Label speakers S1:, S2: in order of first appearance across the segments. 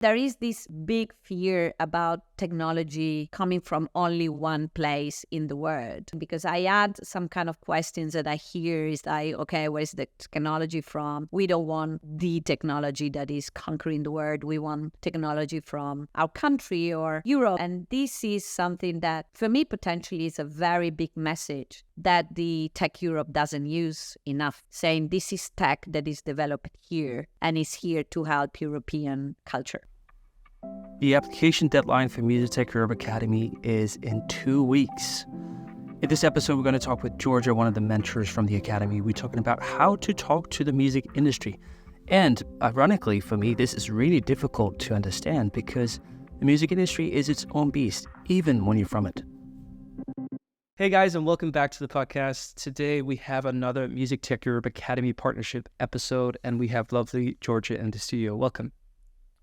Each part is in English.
S1: There is this big fear about technology coming from only one place in the world, because I had some kind of questions that I hear is like, okay, where's the technology from? We don't want the technology that is conquering the world. We want technology from our country or Europe. And this is something that for me potentially is a very big message that the Tech Europe doesn't use enough, saying this is tech that is developed here and is here to help European culture.
S2: The application deadline for Music Tech Europe Academy is in 2 weeks. In this episode, we're going to talk with Georgia, one of the mentors from the Academy. We're talking about how to talk to the music industry. And ironically, for me, this is really difficult to understand because the music industry is its own beast, even when you're from it. Hey guys, and welcome back to the podcast. Today we have another Music Tech Europe Academy partnership episode, and we have lovely Georgia in the studio. Welcome.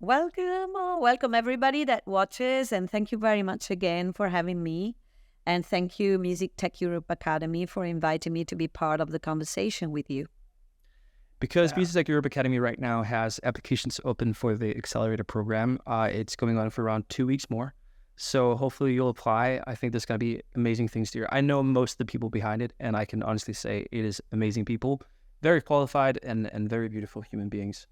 S1: Welcome everybody that watches, and thank you very much again for having me. And thank you, Music Tech Europe Academy, for inviting me to be part of the conversation with you.
S2: Because Music Tech Europe Academy right now has applications open for the Accelerator program. It's going on for around 2 weeks more. So hopefully you'll apply. I think there's going to be amazing things to hear. I know most of the people behind it, and I can honestly say it is amazing people, very qualified and very beautiful human beings.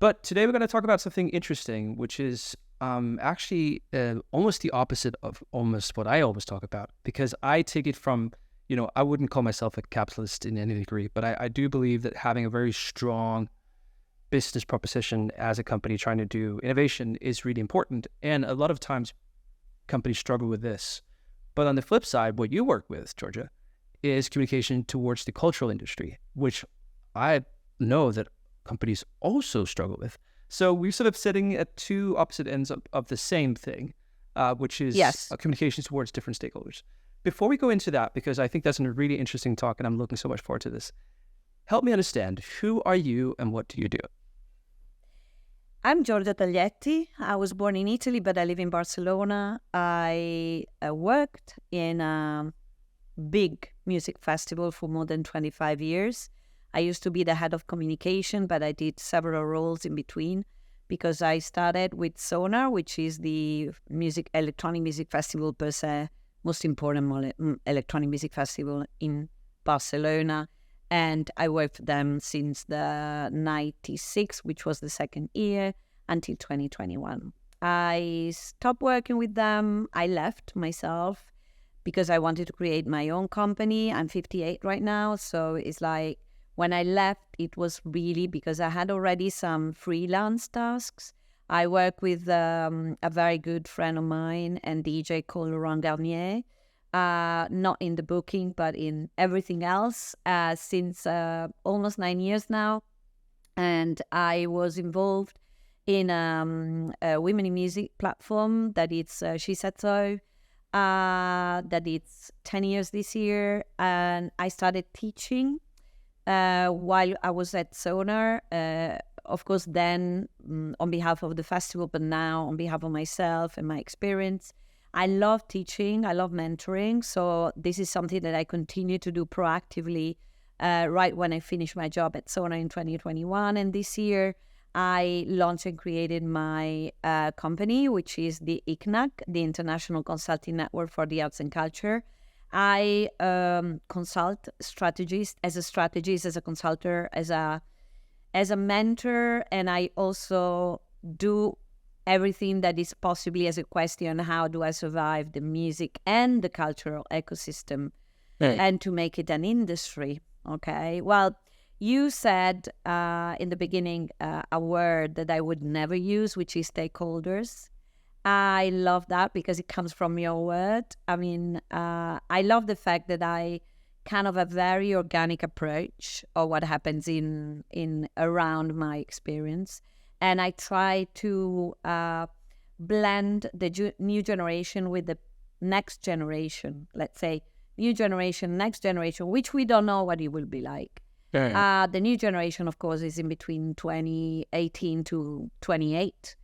S2: But today we're going to talk about something interesting, which is actually almost the opposite of almost what I always talk about, because I take it from, I wouldn't call myself a capitalist in any degree, but I do believe that having a very strong business proposition as a company trying to do innovation is really important. And a lot of times companies struggle with this. But on the flip side, what you work with, Georgia, is communication towards the cultural industry, which I know that companies also struggle with. So we're sort of sitting at two opposite ends of the same thing, which is communication towards different stakeholders. Before we go into that, because I think that's a really interesting talk and I'm looking so much forward to this, help me understand, who are you and what do you do?
S1: I'm Giorgia Taglietti. I was born in Italy, but I live in Barcelona. I worked in a big music festival for more than 25 years. I used to be the head of communication, but I did several roles in between because I started with Sónar, which is the electronic music festival per se, most important electronic music festival in Barcelona. And I worked for them since the 96, which was the second year, until 2021. I stopped working with them. I left myself because I wanted to create my own company. I'm 58 right now, so it's like, when I left, it was really because I had already some freelance tasks. I work with a very good friend of mine and DJ called Laurent Garnier, not in the booking, but in everything else, since almost 9 years now. And I was involved in a Women in Music platform that it's She Said So, that it's 10 years this year. And I started teaching while I was at Sónar, of course, then on behalf of the festival, but now on behalf of myself and my experience. I love teaching, I love mentoring. So this is something that I continue to do proactively right when I finished my job at Sónar in 2021. And this year, I launched and created my company, which is the ICNAC, the International Consulting Network for the Arts and Culture. I consult strategists, as a consultant, as a mentor, and I also do everything that is possibly as a question, how do I survive the music and the cultural ecosystem and to make it an industry, okay? Well, you said in the beginning a word that I would never use, which is stakeholders. I love that because it comes from your word. I mean, I love the fact that I kind of a very organic approach of what happens in around my experience. And I try to blend the new generation with the next generation, let's say new generation, next generation, which we don't know what it will be like. The new generation, of course, is in between 2018 to 28.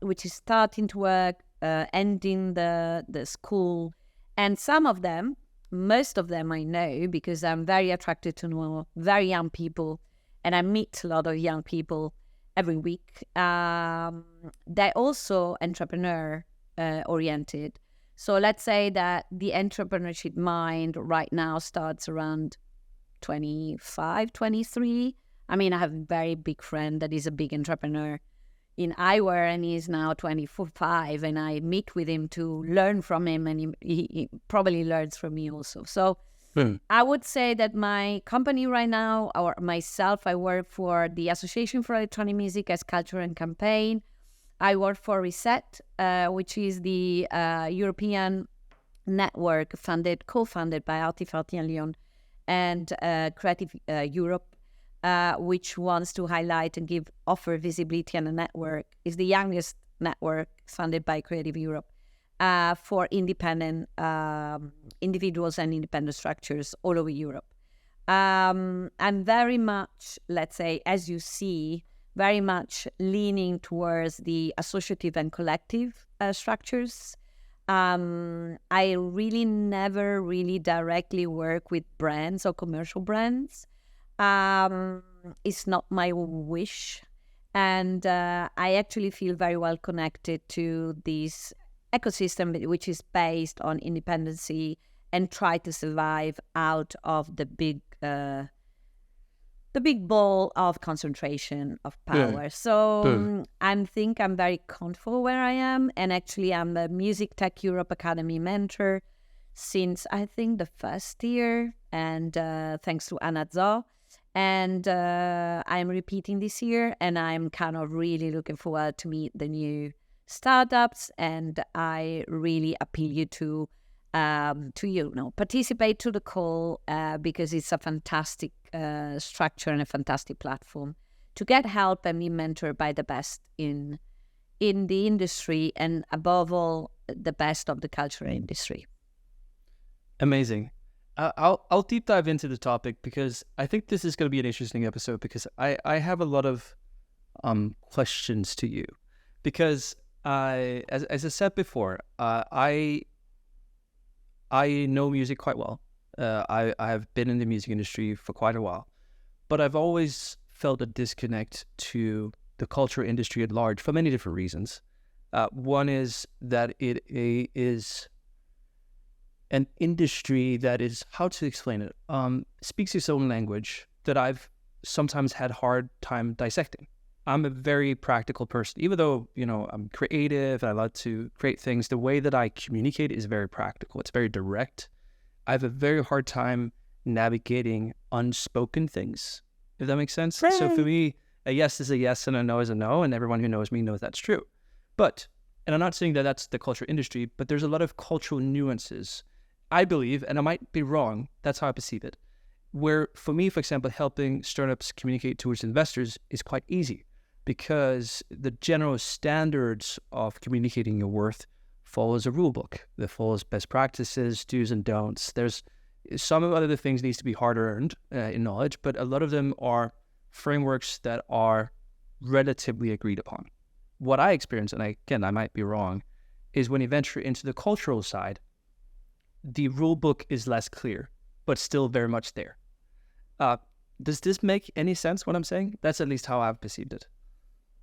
S1: Which is starting to work, ending the school. And some of them, most of them I know because I'm very attracted to know very young people and I meet a lot of young people every week. They're also entrepreneur oriented. So let's say that the entrepreneurship mind right now starts around 25, 23. I mean, I have a very big friend that is a big entrepreneur in eyewear, and he's now 25, and I meet with him to learn from him, and he probably learns from me also. So I would say that my company right now, or myself, I work for the Association for Electronic Music as Culture and Campaign. I work for Reset, which is the European network co-funded by Artifarti and Lyon and Creative Europe, which wants to highlight and offer visibility on a network. Is the youngest network funded by Creative Europe for independent individuals and independent structures all over Europe. I'm very much, let's say, as you see, very much leaning towards the associative and collective structures. I really never really directly work with brands or commercial brands. It's not my wish. And I actually feel very well connected to this ecosystem, which is based on independency and try to survive out of the big ball of concentration of power. So I think I'm very comfortable where I am. And actually, I'm a Music Tech Europe Academy mentor since, I think, the first year. And thanks to Anna Zo. And I'm repeating this year. And I'm kind of really looking forward to meet the new startups. And I really appeal you to participate to the call because it's a fantastic structure and a fantastic platform to get help and be mentored by the best in the industry, and above all, the best of the cultural industry.
S2: Amazing. I'll deep dive into the topic because I think this is going to be an interesting episode because I have a lot of questions to you because as I said before, I know music quite well. I have been in the music industry for quite a while, but I've always felt a disconnect to the culture industry at large for many different reasons. One is that it is an industry that is, how to explain it, speaks its own language that I've sometimes had hard time dissecting. I'm a very practical person, even though, I'm creative, I love to create things. The way that I communicate is very practical. It's very direct. I have a very hard time navigating unspoken things, if that makes sense. Right. So for me, a yes is a yes and a no is a no, and everyone who knows me knows that's true. And I'm not saying that that's the culture industry, but there's a lot of cultural nuances, I believe, and I might be wrong, that's how I perceive it, where for me, for example, helping startups communicate towards investors is quite easy because the general standards of communicating your worth follows a rule book that follows best practices, do's and don'ts. There's some of other things needs to be hard earned in knowledge, but a lot of them are frameworks that are relatively agreed upon. What I experience, and I might be wrong, is when you venture into the cultural side, the rule book is less clear, but still very much there. Does this make any sense, what I'm saying? That's at least how I've perceived it.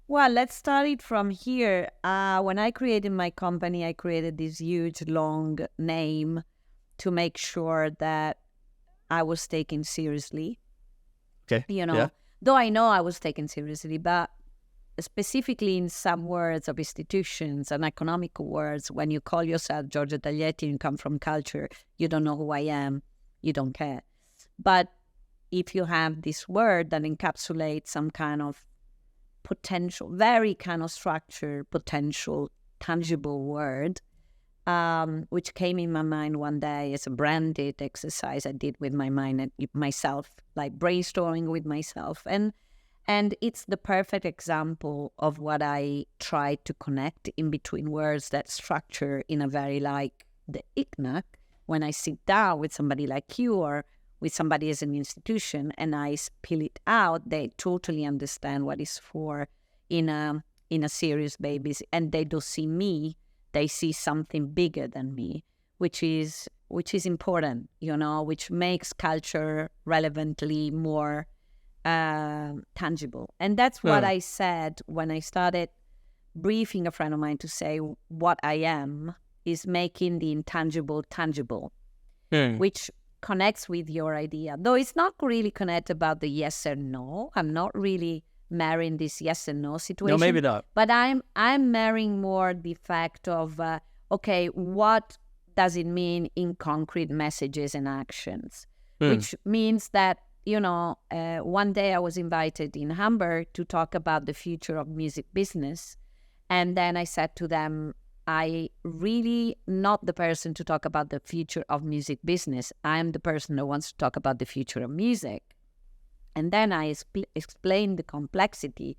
S1: Well, let's start it from here. When I created my company, I created this huge, long name to make sure that I was taken seriously.
S2: Okay.
S1: Though I know I was taken seriously, but specifically in some words of institutions and economical words, when you call yourself Giorgia Taglietti and come from culture, you don't know who I am, you don't care. But if you have this word that encapsulates some kind of potential, very kind of structured, potential, tangible word, which came in my mind one day as a branded exercise I did with my mind and myself, like brainstorming with myself. And it's the perfect example of what I try to connect in between words that structure in a very like the ICNAC. When I sit down with somebody like you or with somebody as an institution and I spill it out, they totally understand what it's for in a serious basis. And they don't see me, they see something bigger than me, which is important, which makes culture relevantly more tangible. And that's what I said when I started briefing a friend of mine to say what I am is making the intangible tangible, which connects with your idea. Though it's not really connected about the yes or no. I'm not really marrying this yes and no situation.
S2: No, maybe not.
S1: But I'm marrying more the fact of, okay, what does it mean in concrete messages and actions? Which means that, one day I was invited in Hamburg to talk about the future of music business. And then I said to them, I really not the person to talk about the future of music business. I'm the person who wants to talk about the future of music. And then I explained the complexity.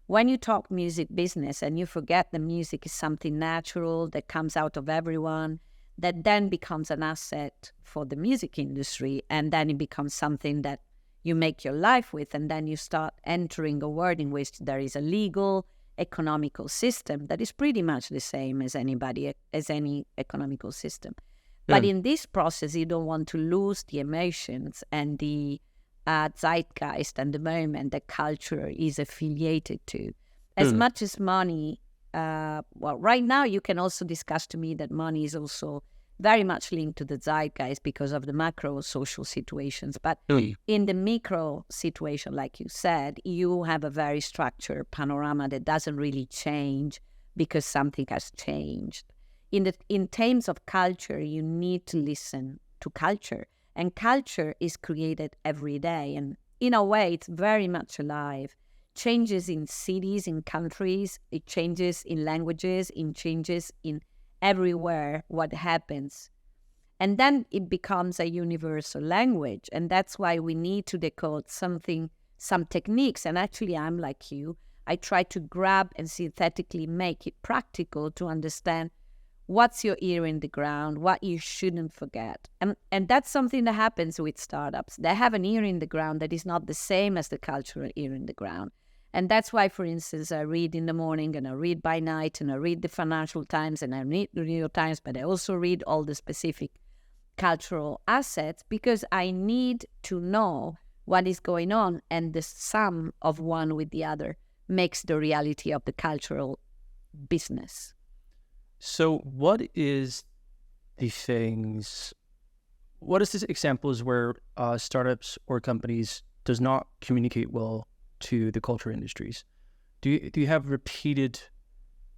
S1: When you talk music business and you forget the music is something natural that comes out of everyone, that then becomes an asset for the music industry, and then it becomes something that you make your life with, and then you start entering a world in which there is a legal, economical system that is pretty much the same as any economical system. But in this process, you don't want to lose the emotions and the zeitgeist and the moment that culture is affiliated to. As much as money, right now you can also discuss to me that money is also very much linked to the zeitgeist because of the macro social situations. But in the micro situation, like you said, you have a very structured panorama that doesn't really change because something has changed. In terms of culture, you need to listen to culture. And culture is created every day. And in a way, it's very much alive. Changes in cities, in countries, it changes in languages, it changes in everywhere what happens. And then it becomes a universal language. And that's why we need to decode some techniques. And actually, I'm like you. I try to grab and synthetically make it practical to understand what's your ear in the ground, what you shouldn't forget. And that's something that happens with startups. They have an ear in the ground that is not the same as the cultural ear in the ground. And that's why, for instance, I read in the morning and I read by night and I read the Financial Times and I read the New York Times, but I also read all the specific cultural assets because I need to know what is going on, and the sum of one with the other makes the reality of the cultural business.
S2: So what is the examples where startups or companies does not communicate well to the culture industries? Do you have repeated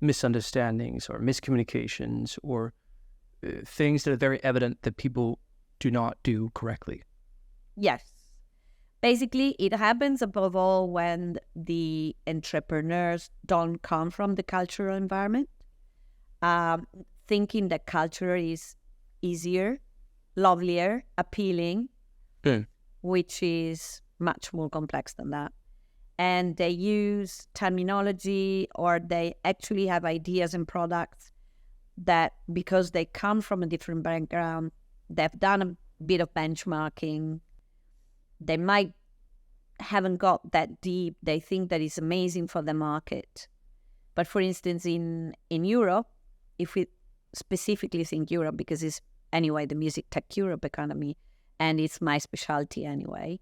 S2: misunderstandings or miscommunications or things that are very evident that people do not do correctly?
S1: Yes. Basically, it happens above all when the entrepreneurs don't come from the cultural environment, thinking that culture is easier, lovelier, appealing, which is much more complex than that. And they use terminology, or they actually have ideas and products that, because they come from a different background, they've done a bit of benchmarking, they might haven't got that deep, they think that it's amazing for the market. But for instance, in Europe, if we specifically think Europe, because it's anyway the Music Tech Europe economy, and it's my specialty anyway,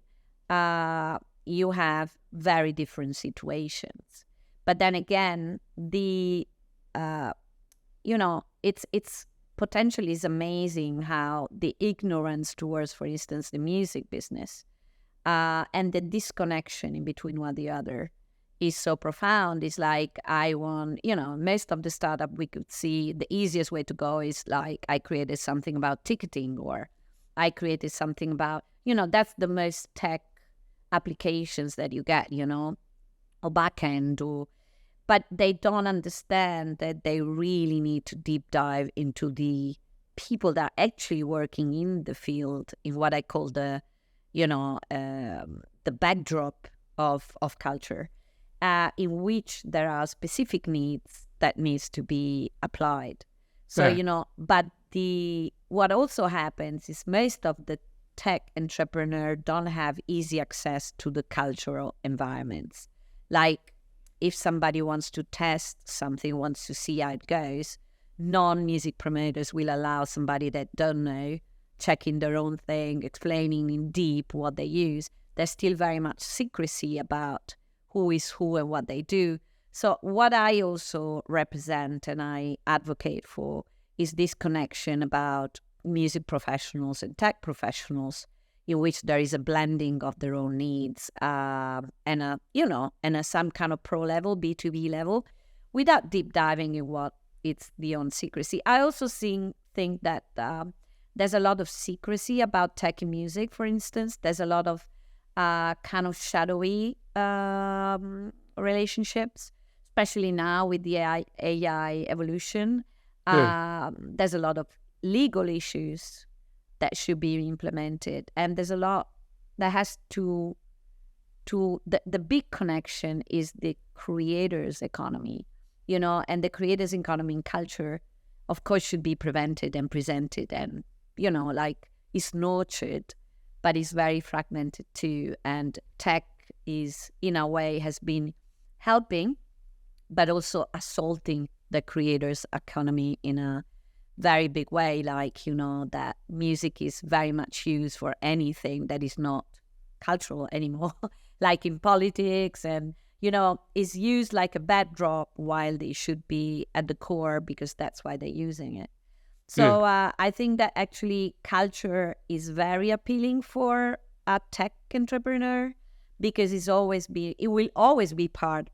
S1: you have very different situations. But then again, it's potentially is amazing how the ignorance towards, for instance, the music business and the disconnection in between one and the other is so profound. It's like most of the startup we could see the easiest way to go is like I created something about ticketing, or I created something about, that's the most tech applications that you get, or backend, but they don't understand that they really need to deep dive into the people that are actually working in the field, in what I call the backdrop of culture, in which there are specific needs that needs to be applied. So, but what also happens is most of the tech entrepreneur don't have easy access to the cultural environments. Like if somebody wants to test something, wants to see how it goes, non-music promoters will allow somebody that don't know, checking their own thing, explaining in deep what they use. there's still very much secrecy about who is who and what they do. So what I also represent and I advocate for is this connection about music professionals and tech professionals, in which there is a blending of their own needs and some kind of pro level, B2B level, without deep diving in what it's beyond secrecy. I also think that there's a lot of secrecy about tech and music, for instance. There's a lot of kind of shadowy relationships, especially now with the AI evolution. There's a lot of legal issues that should be implemented, and there's a lot that has to the big connection is the creators economy, and the creators economy and culture, of course, should be prevented and presented and is nurtured, but is very fragmented too. And tech is, in a way, has been helping, but also assaulting the creators economy in a very big way. That music is very much used for anything that is not cultural anymore, like in politics, and is used like a backdrop while they should be at the core, because that's why they're using it. So I think that actually culture is very appealing for a tech entrepreneur, because it will always be part,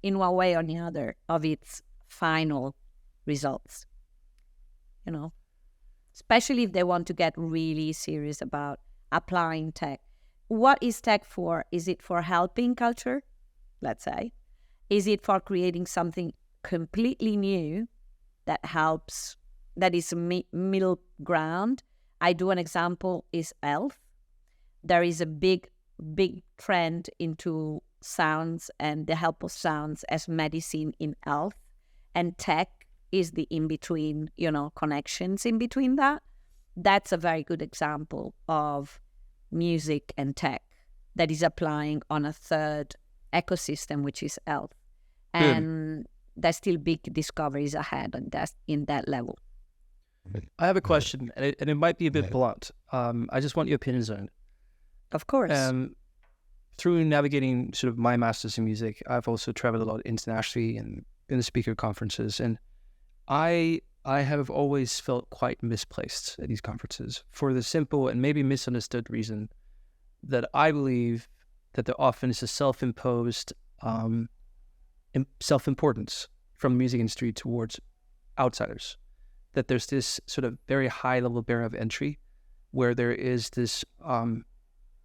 S1: in one way or the other, of its final results. Especially if they want to get really serious about applying tech. What is tech for? Is it for helping culture, let's say? Is it for creating something completely new that helps, that is a middle ground? I do an example is health. There is a big trend into sounds and the help of sounds as medicine in health, and tech is the in-between, connections in between that. That's a very good example of music and tech that is applying on a third ecosystem, which is health. And there's still big discoveries ahead in that level.
S2: I have a question, and it might be a bit blunt. I just want your opinions on it.
S1: Of course.
S2: Through navigating sort of my master's in music, I've also traveled a lot internationally and in the speaker conferences, and I have always felt quite misplaced at these conferences for the simple and maybe misunderstood reason that I believe that there often is a self-imposed self-importance from the music industry towards outsiders. That there's this sort of very high level barrier of entry where there is this, in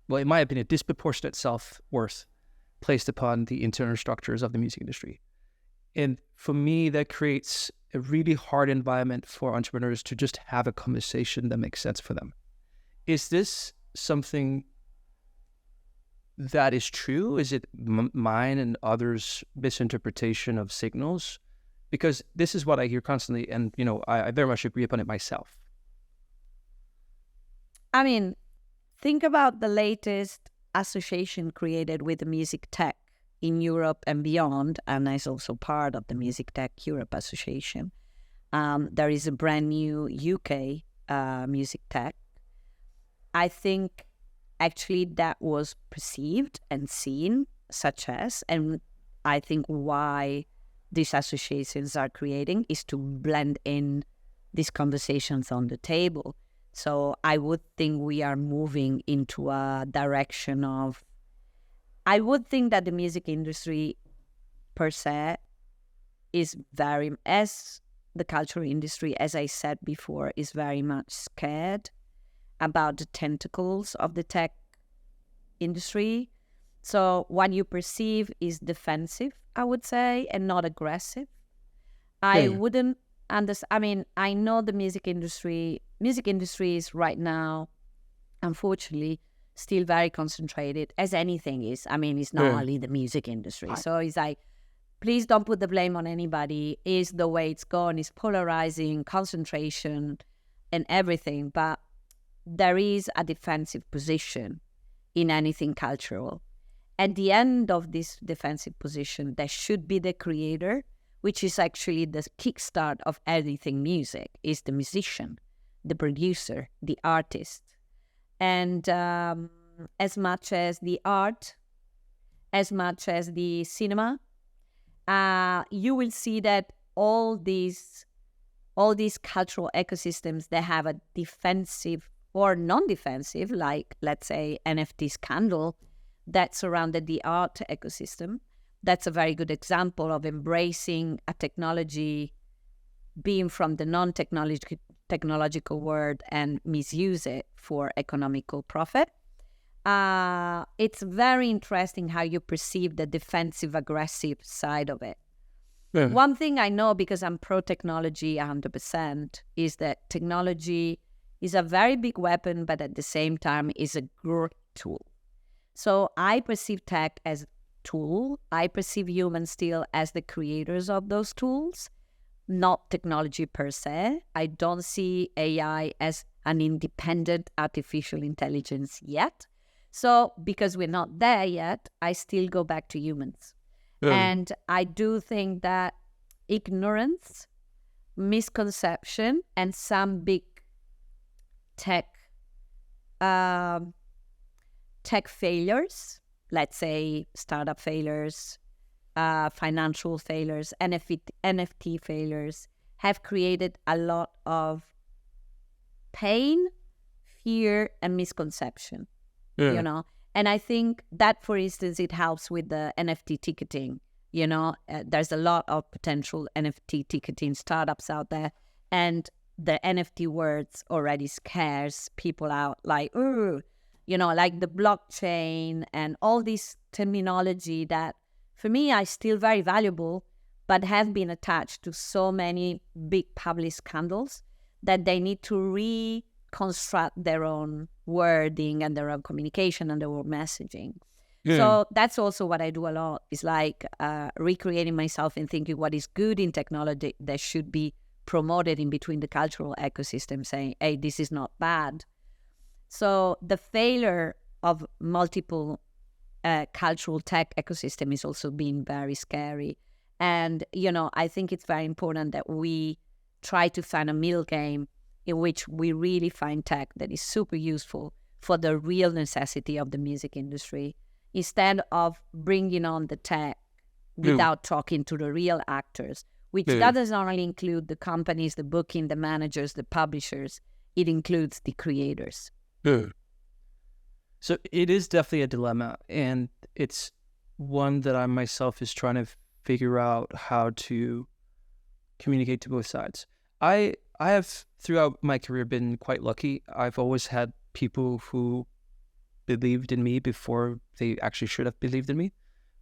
S2: my opinion, disproportionate self-worth placed upon the internal structures of the music industry. And for me, that creates a really hard environment for entrepreneurs to just have a conversation that makes sense for them. Is this something that is true? Is it mine and others' misinterpretation of signals? Because this is what I hear constantly, and I very much agree upon it myself.
S1: I mean, think about the latest association created with the music tech in Europe and beyond, and is also part of the Music Tech Europe Association. There is a brand new UK music tech. I think actually that was perceived and seen, and I think why these associations are creating is to blend in these conversations on the table. So I would think we are moving into a direction of, I would think that the music industry per se is very, as the cultural industry, as I said before, is very much scared about the tentacles of the tech industry. So what you perceive is defensive, I would say, and not aggressive. I wouldn't understand. I mean, I know the music industry is right now, unfortunately, still very concentrated, as anything is. I mean, it's not only the music industry. So it's like, please don't put the blame on anybody. Is the way it's gone, is polarizing, concentration, and everything. But there is a defensive position in anything cultural. At the end of this defensive position, there should be the creator, which is actually the kickstart of everything music, is the musician, the producer, the artist. And as much as the art, as much as the cinema. You will see that all these cultural ecosystems, they have a defensive or non-defensive, like let's say NFT scandal that surrounded the art ecosystem. That's a very good example of embracing a technology being from the non-technological world and misuse it for economical profit. It's very interesting how you perceive the defensive aggressive side of it.
S2: Yeah.
S1: One thing I know, because I'm pro-technology 100%, is that technology is a very big weapon, but at the same time is a great tool. So I perceive tech as a tool. I perceive humans still as the creators of those tools, not technology per se. I don't see AI as an independent artificial intelligence yet. So because we're not there yet, I still go back to humans. And I do think that ignorance, misconception, and some big tech failures, let's say startup failures, financial failures, NFT failures, have created a lot of pain, fear, and misconception. You know, and I think that, for instance, it helps with the NFT ticketing. You know, there's a lot of potential NFT ticketing startups out there, and the NFT words already scares people out, like, ooh, you know, like the blockchain and all this terminology that, for me, are still very valuable, but have been attached to so many big public scandals that they need to reconstruct their own wording and their own communication and their own messaging. So that's also what I do a lot, is like recreating myself and thinking what is good in technology that should be promoted in between the cultural ecosystem, saying, hey, this is not bad. So the failure of multiple cultural tech ecosystem is also being very scary. And, you know, I think it's very important that we try to find a middle game in which we really find tech that is super useful for the real necessity of the music industry, instead of bringing on the tech without talking to the real actors, which that does not only include the companies, the booking, the managers, the publishers, it includes the creators.
S2: So it is definitely a dilemma, and it's one that I myself is trying to figure out how to communicate to both sides. I have, throughout my career, been quite lucky. I've always had people who believed in me before they actually should have believed in me,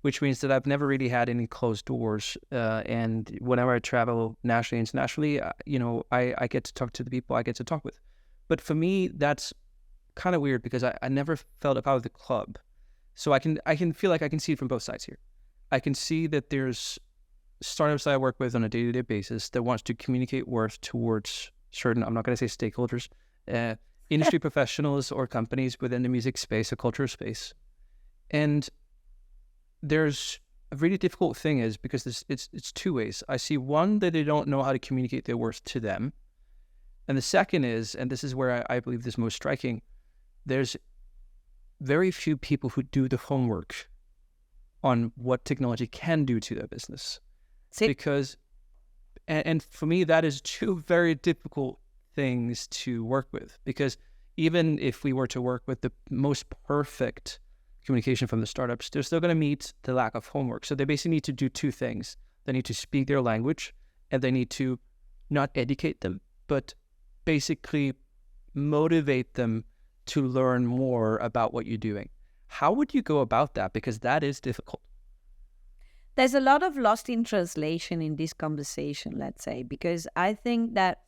S2: which means that I've never really had any closed doors. And whenever I travel nationally, internationally, you know, I get to talk to the people I get to talk with. But for me, that's kind of weird, because I never felt a part of the club. So I can feel like I can see it from both sides here. I can see that there's startups that I work with on a day-to-day basis that wants to communicate worth towards certain, I'm not going to say stakeholders, industry professionals or companies within the music space or culture space. And there's a really difficult thing is because it's two ways. I see one, that they don't know how to communicate their worth to them. And the second is, and this is where I believe this is most striking, there's very few people who do the homework on what technology can do to their business. Because, and for me, that is two very difficult things to work with, because even if we were to work with the most perfect communication from the startups, they're still going to meet the lack of homework. So they basically need to do two things. They need to speak their language, and they need to not educate them, but basically motivate them to learn more about what you're doing. How would you go about that? Because that is difficult.
S1: There's a lot of lost in translation in this conversation, let's say, because I think that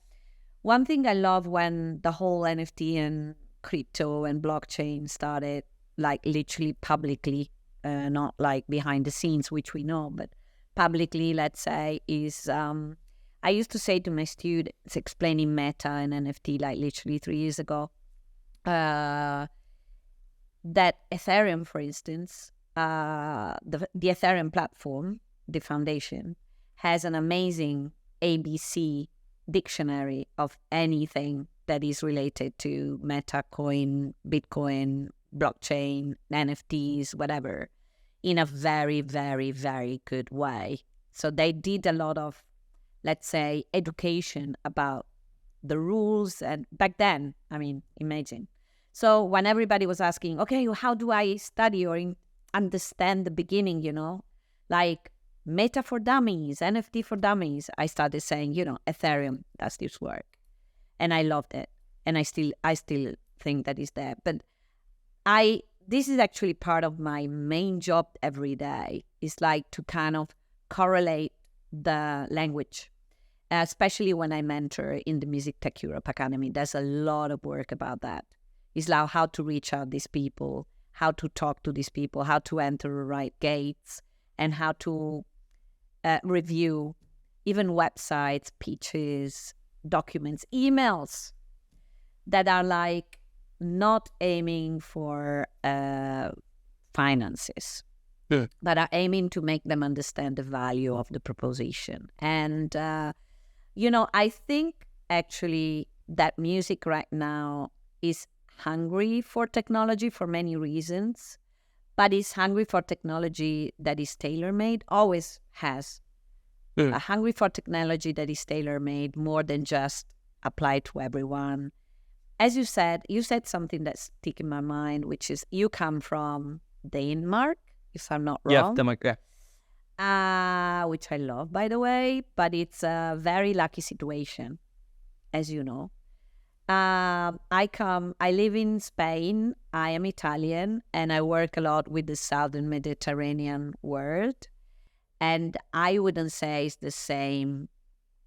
S1: one thing I love when the whole NFT and crypto and blockchain started, like literally publicly, not like behind the scenes, which we know, but publicly, let's say, is I used to say to my students explaining Meta and NFT like literally 3 years ago, that Ethereum, for instance, the Ethereum platform, the foundation, has an amazing ABC dictionary of anything that is related to Meta coin, Bitcoin, blockchain, NFTs, whatever, in a very, very, very good way. So they did a lot of, let's say, education about the rules. And back then, I mean, imagine. So when everybody was asking, okay, how do I study or understand the beginning, like Meta for Dummies, NFT for Dummies, I started saying, Ethereum does this work. And I loved it. And I still think that is there. But this is actually part of my main job every day. It's like to kind of correlate the language, especially when I mentor in the Music Tech Europe Academy. There's a lot of work about that. It's like how to reach out these people, how to talk to these people, how to enter the right gates, and how to review even websites, pitches, documents, emails that are like not aiming for finances, but are aiming to make them understand the value of the proposition. And, I think actually that music right now is hungry for technology for many reasons, but it's hungry for technology that is tailor-made, always has. Hungry for technology that is tailor-made more than just applied to everyone. As you said something that's stuck in my mind, which is you come from Denmark, if I'm not wrong.
S2: Yeah, Denmark, yeah.
S1: Which I love, by the way, but it's a very lucky situation, as you know. I live in Spain, I am Italian, and I work a lot with the Southern Mediterranean world. And I wouldn't say it's the same.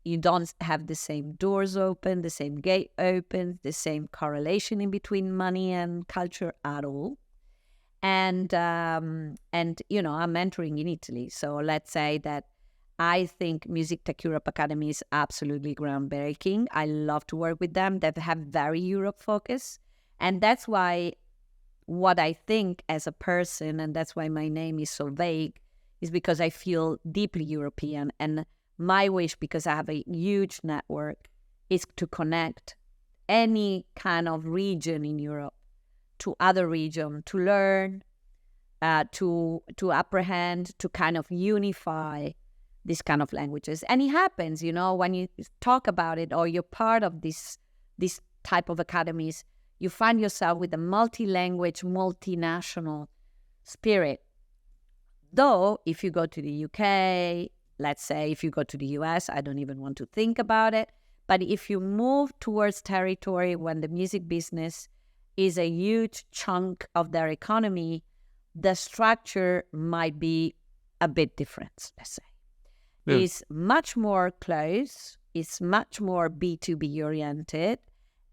S1: You don't have the same doors open, the same gate open, the same correlation in between money and culture at all. And I'm mentoring in Italy. So let's say that I think Music Tech Europe Academy is absolutely groundbreaking. I love to work with them. They have very Europe focus. And that's why what I think as a person, and that's why my name is so vague, is because I feel deeply European. And my wish, because I have a huge network, is to connect any kind of region in Europe to other regions, to learn, to apprehend, to kind of unify these kind of languages. And it happens, when you talk about it or you're part of this type of academies, you find yourself with a multi-language, multinational spirit. Though, if you go to the UK, let's say if you go to the US, I don't even want to think about it. But if you move towards territory when the music business is a huge chunk of their economy, the structure might be a bit different, let's say. Yeah. It's much more close, it's much more B2B oriented,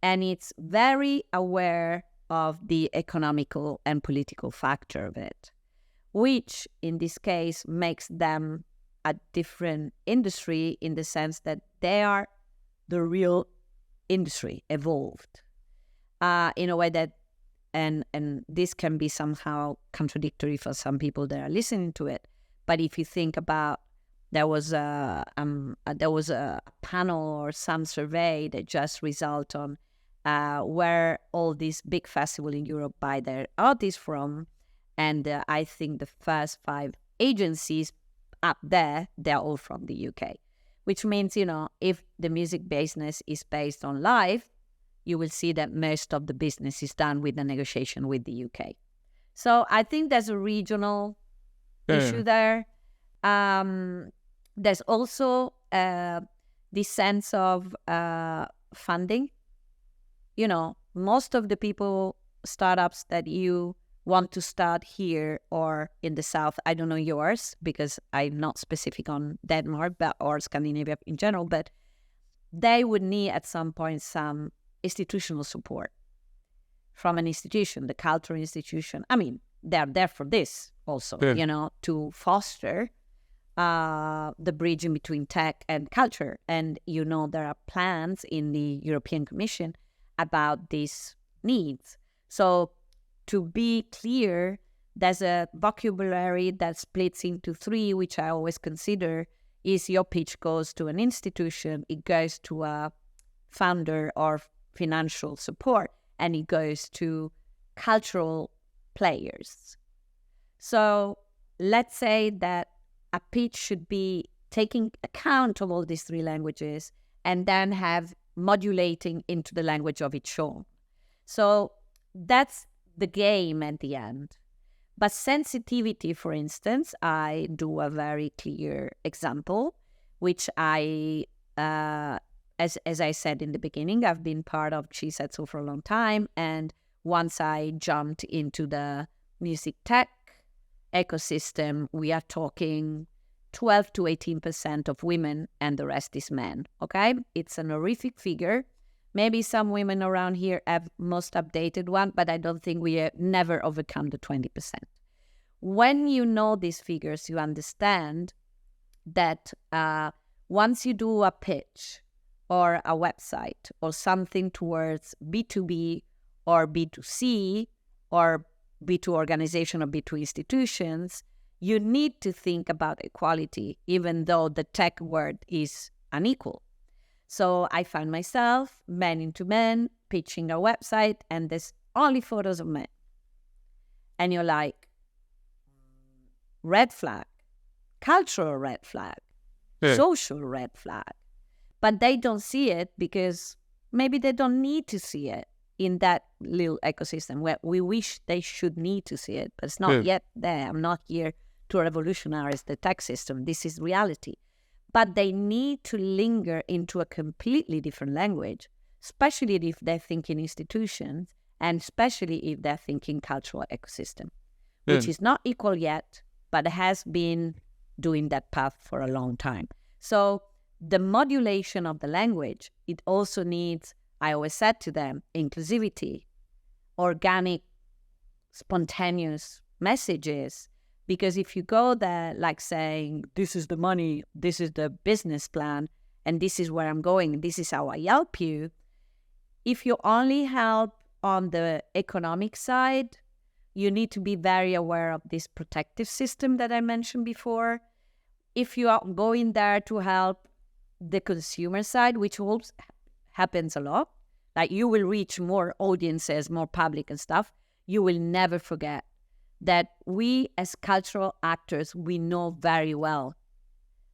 S1: and it's very aware of the economical and political factor of it, which in this case makes them a different industry in the sense that they are the real industry evolved in a way that, and this can be somehow contradictory for some people that are listening to it. But if you think about, there was a panel or some survey that just result on where all these big festivals in Europe buy their artists from, and I think the first 5 agencies up there, they're all from the UK, which means, if the music business is based on live, you will see that most of the business is done with the negotiation with the UK. So I think there's a regional issue there. There's also this sense of funding. Most of the startups that you want to start here or in the South, I don't know yours because I'm not specific on Denmark or Scandinavia in general, but they would need at some point some institutional support from an institution, the cultural institution. I mean, they're there for this also, to foster the bridge in between tech and culture. And, there are plans in the European Commission about these needs. So to be clear, there's a vocabulary that splits into 3, which I always consider is your pitch goes to an institution, it goes to a founder or financial support, and it goes to cultural players. So let's say that a pitch should be taking account of all these three languages and then have modulating into the language of its own. So that's the game at the end. But sensitivity, for instance, I do a very clear example, which as I said in the beginning, I've been part of She Said So for a long time. And once I jumped into the music tech ecosystem, we are talking 12 to 18% of women and the rest is men, okay? It's an horrific figure. Maybe some women around here have most updated one, but I don't think we have never overcome the 20%. When you know these figures, you understand that once you do a pitch or a website or something towards B2B or B2C or B2 organization or B2 institutions, you need to think about equality, even though the tech word is unequal. So I find myself, men into men, pitching a website, and there's only photos of men. And you're like, red flag, cultural red flag, social red flag. But they don't see it because maybe they don't need to see it in that little ecosystem where we wish they should need to see it, but it's not yet there. I'm not here to revolutionize the tech system. This is reality. But they need to linger into a completely different language, especially if they're thinking institutions and especially if they're thinking cultural ecosystem, which is not equal yet, but has been doing that path for a long time. So the modulation of the language, it also needs, I always said to them, inclusivity, organic, spontaneous messages. Because if you go there like saying, this is the money, this is the business plan, and this is where I'm going, this is how I help you, if you only help on the economic side, you need to be very aware of this protective system that I mentioned before. If you are going there to help the consumer side, which happens a lot, like you will reach more audiences, more public and stuff, you will never forget that we as cultural actors, we know very well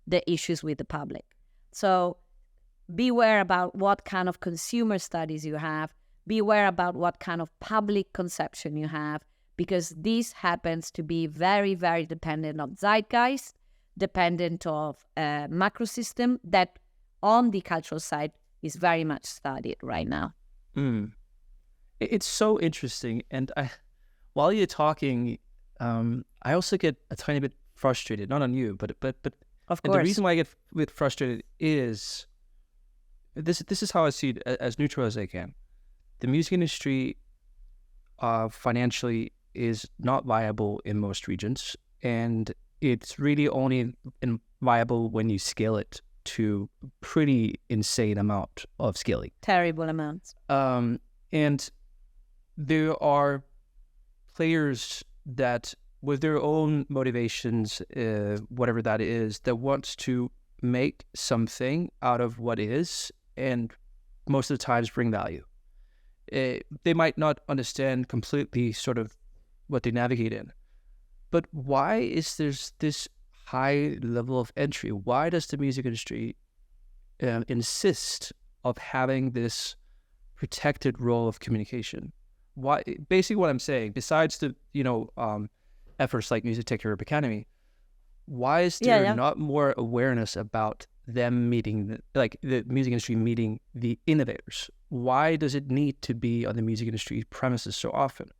S1: the issues with the public. So beware about what kind of consumer studies you have, beware about what kind of public conception you have, because this happens to be very, very dependent on zeitgeist, dependent of a macro system that on the cultural side is very much studied right now.
S2: It's so interesting. And while you're talking, I also get a tiny bit frustrated, not on you, but
S1: Of
S2: and
S1: course.
S2: the reason why I get a bit frustrated is this is how I see it, as neutral as I can. The music industry financially is not viable in most regions, and it's really only viable when you scale it to pretty insane amount of scaling.
S1: Terrible amounts.
S2: And there are players that, with their own motivations, whatever that is, that wants to make something out of what is, and most of the times bring value. They might not understand completely sort of what they navigate in. But why is there this high level of entry? Why does the music industry insist of having this protected role of communication? Why? Basically, what I'm saying, besides the efforts like Music Tech Europe Academy, why is there not more awareness about them meeting the music industry meeting the innovators? Why does it need to be on the music industry premises so often?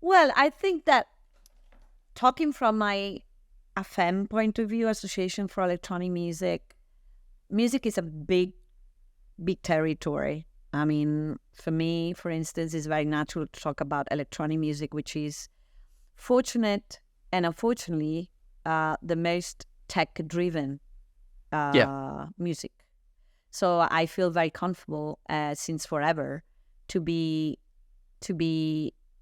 S1: Well, I think that talking from my AFEM point of view, Association for Electronic Music, music is a big territory. I mean, for me, for instance, it's very natural to talk about electronic music, which is fortunate and unfortunately the most tech-driven music. So I feel very comfortable since forever to be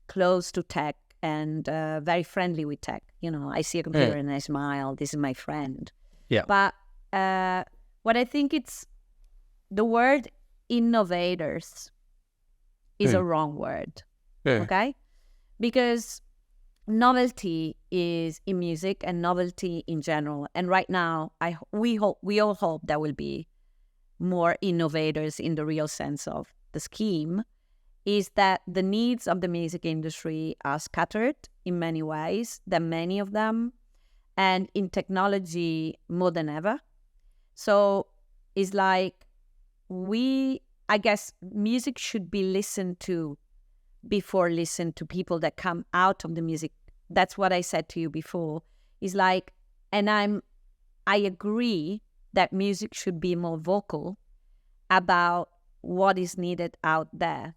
S1: close to tech and very friendly with tech. You know, I see a computer and I smile. This is my friend.
S2: Yeah.
S1: But what I think it's the word innovators is a wrong word. Okay? because novelty is in music and novelty in general. And right now, we all hope there will be more innovators in the real sense of the scheme, is that the needs of the music industry are scattered in many ways, there are many of them, and in technology more than ever. So it's like I guess music should be listened to before listen to people that come out of the music. That's what I said to you before. Is like, and I agree that music should be more vocal about what is needed out there.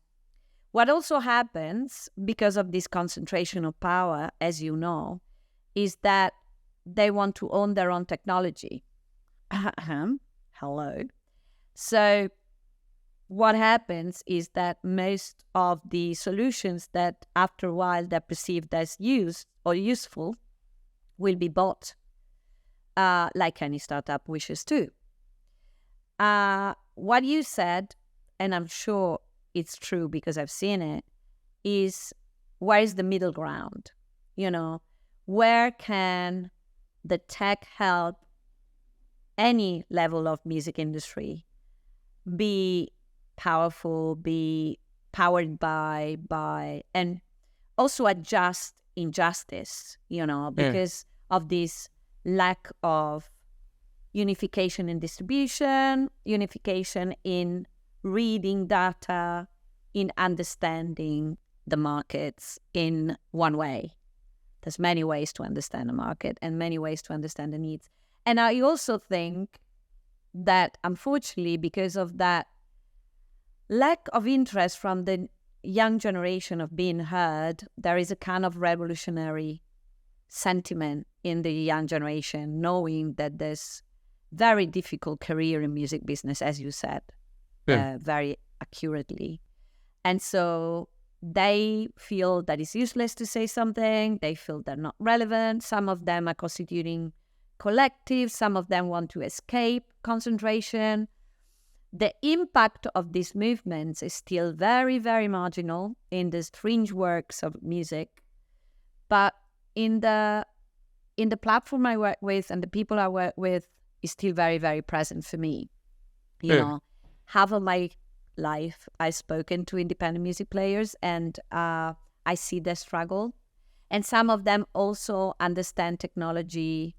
S1: What also happens because of this concentration of power, as you know, is that they want to own their own technology. Hello. So what happens is that most of the solutions that after a while they're perceived as used or useful will be bought, like any startup wishes to. What you said, and I'm sure it's true because I've seen it, is where is the middle ground? Where can the tech help any level of music industry be powerful, be powered by, and also adjust injustice, because of this lack of unification in distribution, unification in reading data, in understanding the markets in one way. There's many ways to understand the market and many ways to understand the needs. And I also think that, unfortunately, because of that lack of interest from the young generation of being heard, there is a kind of revolutionary sentiment in the young generation, knowing that there's very difficult career in music business, as you said, very accurately. And so they feel that it's useless to say something. They feel they're not relevant. Some of them are constituting collectives. Some of them want to escape concentration. The impact of these movements is still very, very marginal in the fringe works of music. But in the platform I work with and the people I work with is still very, very present for me. Half of my life I've spoken to independent music players, and I see their struggle. And some of them also understand technology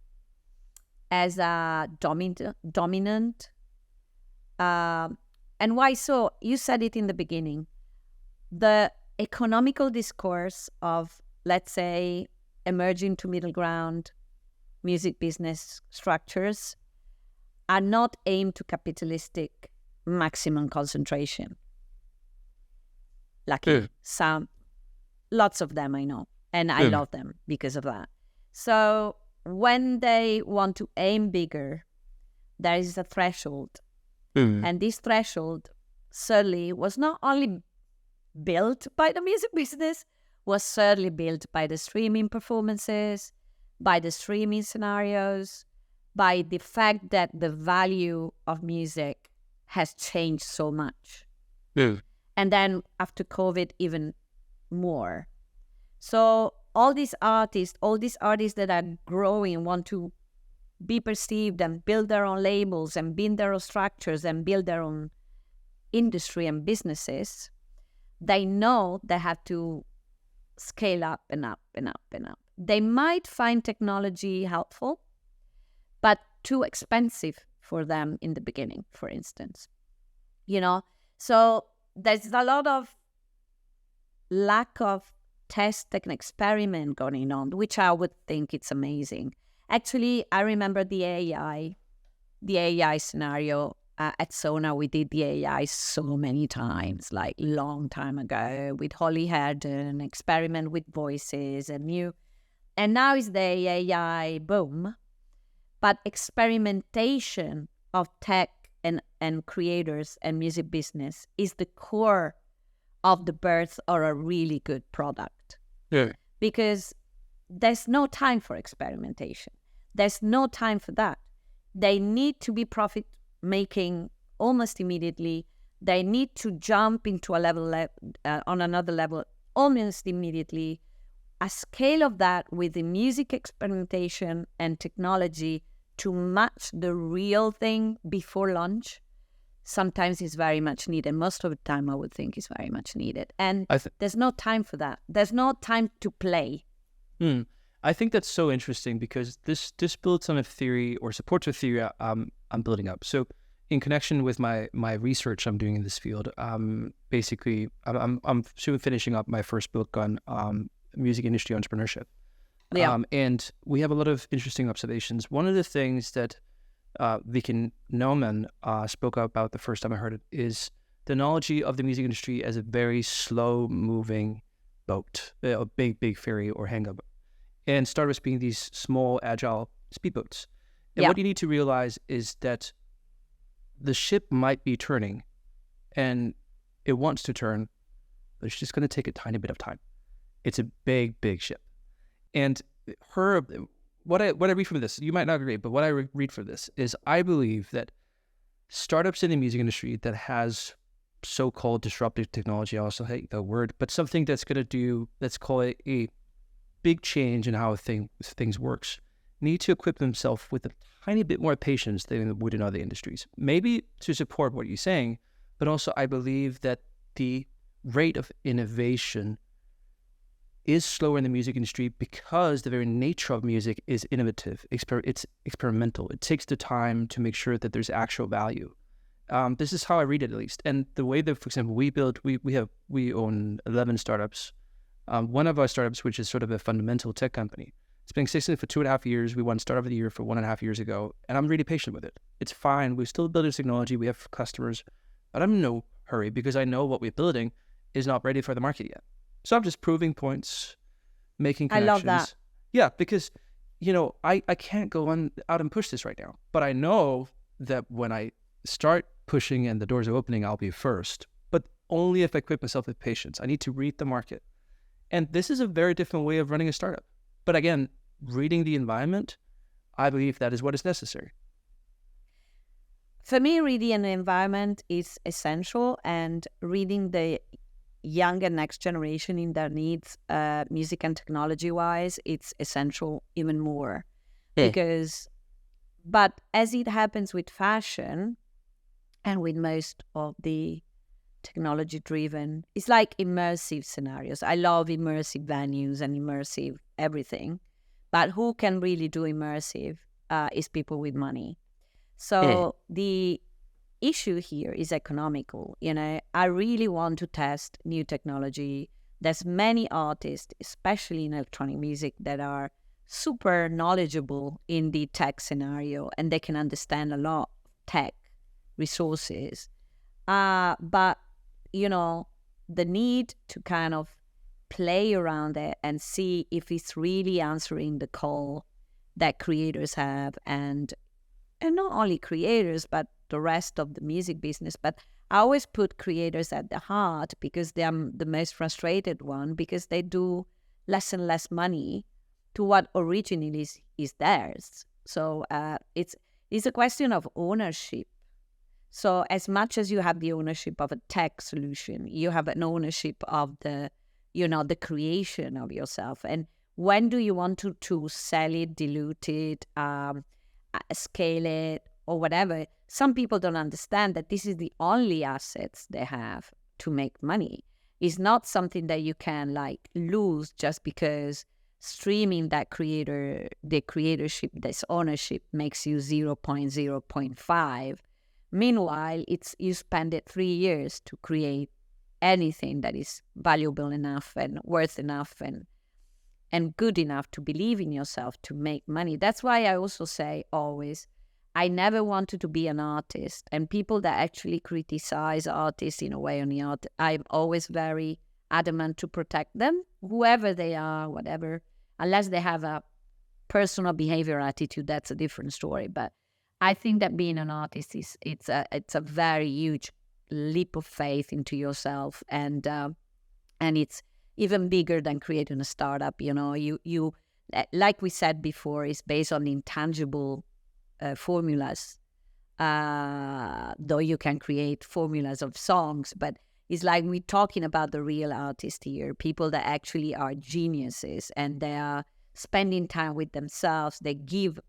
S1: as a dominant. And why so? You said it in the beginning. The economical discourse of, let's say, emerging to middle ground music business structures are not aimed to capitalistic maximum concentration. Lucky. Lots of them I know, and I love them because of that. So when they want to aim bigger, there is a threshold. And this threshold certainly was not only built by the music business, was certainly built by the streaming performances, by the streaming scenarios, by the fact that the value of music has changed so much. And then after COVID, even more. So all these artists that are growing want to be perceived and build their own labels and build their own structures and build their own industry and businesses. They know they have to scale up and up and up and up. They might find technology helpful, but too expensive for them in the beginning, for instance. So there's a lot of lack of test and experiment going on, which I would think it's amazing. Actually, I remember the AI scenario at Sónar. We did the AI so many times, like long time ago, with Holly Herden, experiment with voices and now is the AI boom. But experimentation of tech and creators and music business is the core of the birth of a really good product. Because there's no time for experimentation. There's no time for that. They need to be profit-making almost immediately. They need to jump into a level on another level almost immediately. a scale of that with the music experimentation and technology to match the real thing before launch sometimes is very much needed. Most of the time, I would think is very much needed. And there's no time for that. There's no time to play.
S2: I think that's so interesting because this builds on a theory or supports a theory I'm building up. So in connection with my research I'm doing in this field, basically I'm soon finishing up my first book on music industry entrepreneurship.
S1: Yeah.
S2: And we have a lot of interesting observations. One of the things that Vikin Nauman spoke about the first time I heard it is the analogy of the music industry as a very slow-moving boat, a big ferry or hang-up, and startups being these small, agile speedboats. And what you need to realize is that the ship might be turning, and it wants to turn, but it's just going to take a tiny bit of time. It's a big ship. And what I read from this, you might not agree, but what I read from this is I believe that startups in the music industry that has so-called disruptive technology, I also hate the word, but something that's going to do, let's call it a big change in how things works, need to equip themselves with a tiny bit more patience than they would in other industries. Maybe to support what you're saying, but also I believe that the rate of innovation is slower in the music industry because the very nature of music is innovative. It's experimental. It takes the time to make sure that there's actual value. This is how I read it, at least. And the way that, for example, we own 11 startups. One of our startups, which is sort of a fundamental tech company, it's been existing for 2.5 years. We won Startup of the Year for 1.5 years ago, and I'm really patient with it. It's fine. We're still building technology. We have customers, but I'm in no hurry because I know what we're building is not ready for the market yet. So I'm just proving points, making connections.
S1: I love that.
S2: Yeah, because, I can't go out and push this right now. But I know that when I start pushing and the doors are opening, I'll be first. But only if I equip myself with patience. I need to read the market. And this is a very different way of running a startup. But again, reading the environment, I believe that is what is necessary.
S1: For me, reading an environment is essential, and reading the younger next generation in their needs, music and technology-wise, it's essential even more. But as it happens with fashion and with most of the technology-driven, it's like immersive scenarios. I love immersive venues and immersive everything, but who can really do immersive is people with money. So the issue here is economical. I really want to test new technology. There's many artists, especially in electronic music, that are super knowledgeable in the tech scenario, and they can understand a lot of tech resources. But, the need to kind of play around it and see if it's really answering the call that creators have, and not only creators, but the rest of the music business. But I always put creators at the heart because they're the most frustrated one, because they do less and less money to what originally is theirs. So it's a question of ownership. So as much as you have the ownership of a tech solution, you have an ownership of the creation of yourself. And when do you want to sell it, dilute it, scale it, or whatever? Some people don't understand that this is the only assets they have to make money. It's not something that you can lose just because streaming the creatorship, this ownership makes you 0.0.5. Meanwhile, you spend it 3 years to create anything that is valuable enough and worth enough and good enough to believe in yourself to make money. That's why I also say always, I never wanted to be an artist. And people that actually criticize artists in a way on the art, I'm always very adamant to protect them, whoever they are, whatever, unless they have a personal behavior attitude. That's a different story. But I think that being an artist it's a very huge leap of faith into yourself, and it's even bigger than creating a startup. You like we said before, is based on intangible formulas. Though you can create formulas of songs, but It's like we're talking about the real artists here, people that actually are geniuses and they are spending time with themselves. They give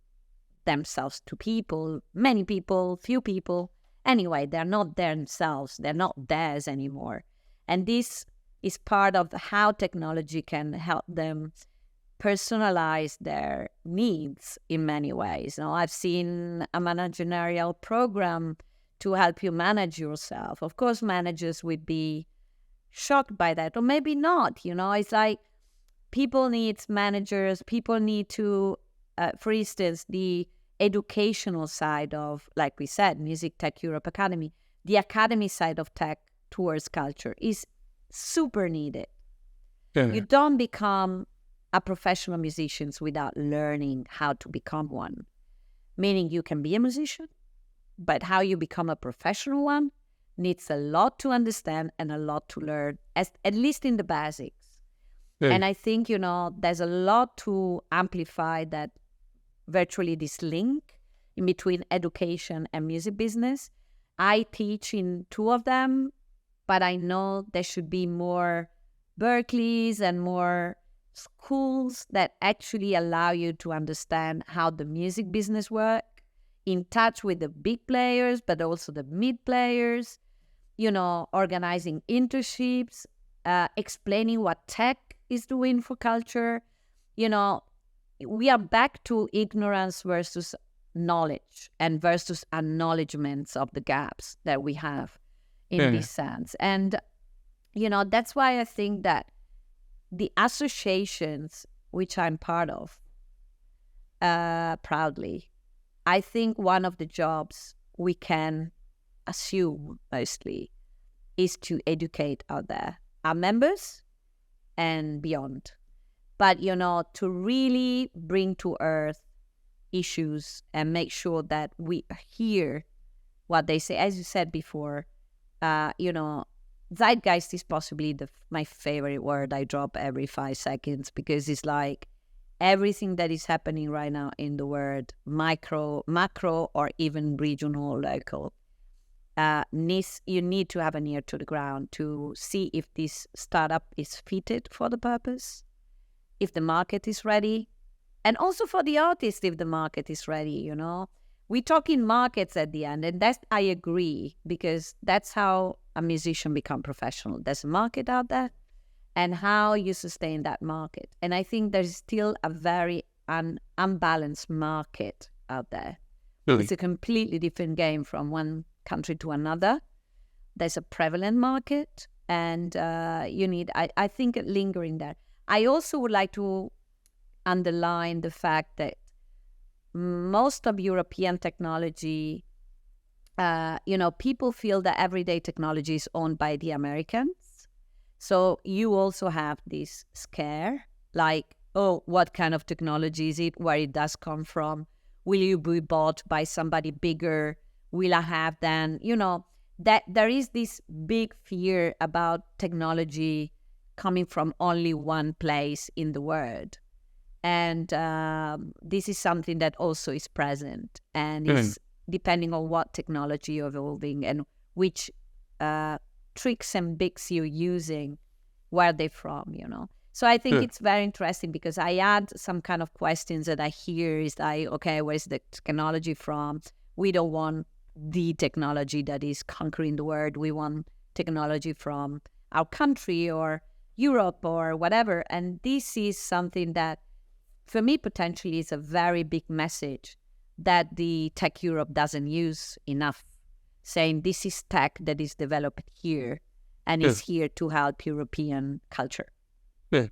S1: themselves to people, many people, few people. Anyway, they're not themselves. They're not theirs anymore. And this is part of how technology can help them personalize their needs in many ways. Now, I've seen a managerial program to help you manage yourself. Of course, managers would be shocked by that, or maybe not. It's like people need managers. People need to, for instance, the educational side of, like we said, Music Tech Europe Academy, the academy side of tech towards culture is super needed.
S2: Yeah.
S1: You don't become a professional musician without learning how to become one. Meaning you can be a musician, but how you become a professional one needs a lot to understand and a lot to learn, at least in the basics.
S2: Yeah.
S1: And I think, there's a lot to amplify that virtually this link in between education and music business. I teach in two of them, but I know there should be more Berkeleys and more schools that actually allow you to understand how the music business works, in touch with the big players, but also the mid players, organizing internships, explaining what tech is doing for culture. We are back to ignorance versus knowledge and versus acknowledgements of the gaps that we have in this sense. And, that's why I think that the associations, which I'm part of, proudly, I think one of the jobs we can assume mostly is to educate out there, our members and beyond. But, to really bring to earth issues and make sure that we hear what they say. As you said before, zeitgeist is possibly my favorite word I drop every 5 seconds, because it's like everything that is happening right now in the world, macro, or even regional, local, you need to have an ear to the ground to see if this startup is fitted for the purpose, if the market is ready, and also for the artist if the market is ready. We talk in markets at the end, and that's, I agree, because that's how a musician become professional. There's a market out there, and how you sustain that market. And I think there's still a very unbalanced market out there.
S2: Really?
S1: It's a completely different game from one country to another. There's a prevalent market, and you need, I think, lingering there. I also would like to underline the fact that most of European technology, people feel that everyday technology is owned by the Americans. So you also have this scare, like, oh, what kind of technology is it? Where it does come from? Will you be bought by somebody bigger? Will I have then, that there is this big fear about technology coming from only one place in the world. And this is something that also is present, and is depending on what technology you're evolving and which tricks and bits you're using, where they're from, So I think it's very interesting, because I add some kind of questions that I hear is like, okay, where's the technology from? We don't want the technology that is conquering the world. We want technology from our country or Europe or whatever. And this is something that, for me, potentially is a very big message that the Tech Europe doesn't use enough, saying this is tech that is developed here and is here to help European culture.
S2: Yeah.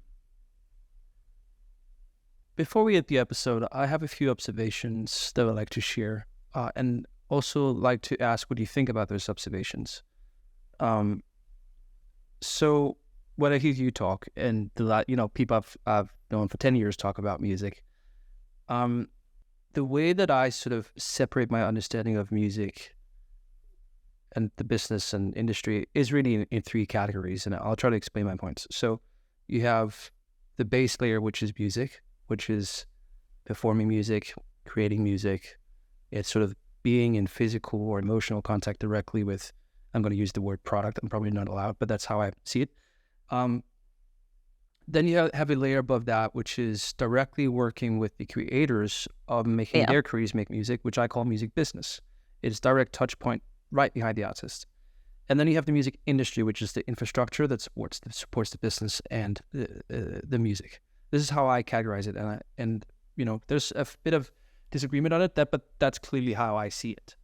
S2: Before we end the episode, I have a few observations that I'd like to share, and also like to ask what you think about those observations. So when I hear you talk, and people I've known for 10 years talk about music, the way that I sort of separate my understanding of music and the business and industry is really in 3 categories, and I'll try to explain my points. So you have the base layer, which is music, which is performing music, creating music. It's sort of being in physical or emotional contact directly with I'm going to use the word product. I'm probably not allowed, but that's how I see it. Then you have a layer above that, which is directly working with the creators of making their careers make music, which I call music business. It's direct touch point right behind the artist. And then you have the music industry, which is the infrastructure that supports the business and the music. This is how I categorize it, and there's a bit of disagreement on it, but that's clearly how I see it.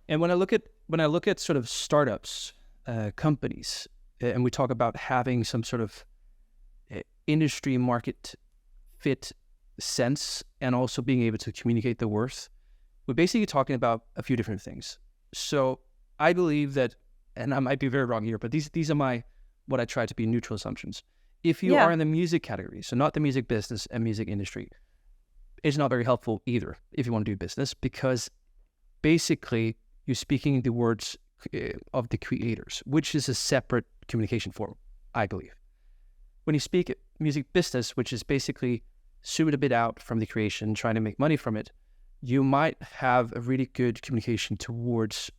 S2: And when I look at sort of startups, companies, and we talk about having some sort of industry market fit sense and also being able to communicate the worth, we're basically talking about a few different things. So I believe that, and I might be very wrong here, but these are what I try to be neutral assumptions. If you are in the music category, so not the music business and music industry, it's not very helpful either if you want to do business, because basically you're speaking the words of the creators, which is a separate communication form, I believe. When you speak music business, which is basically zoom it a bit out from the creation, trying to make money from it, you might have a really good communication towards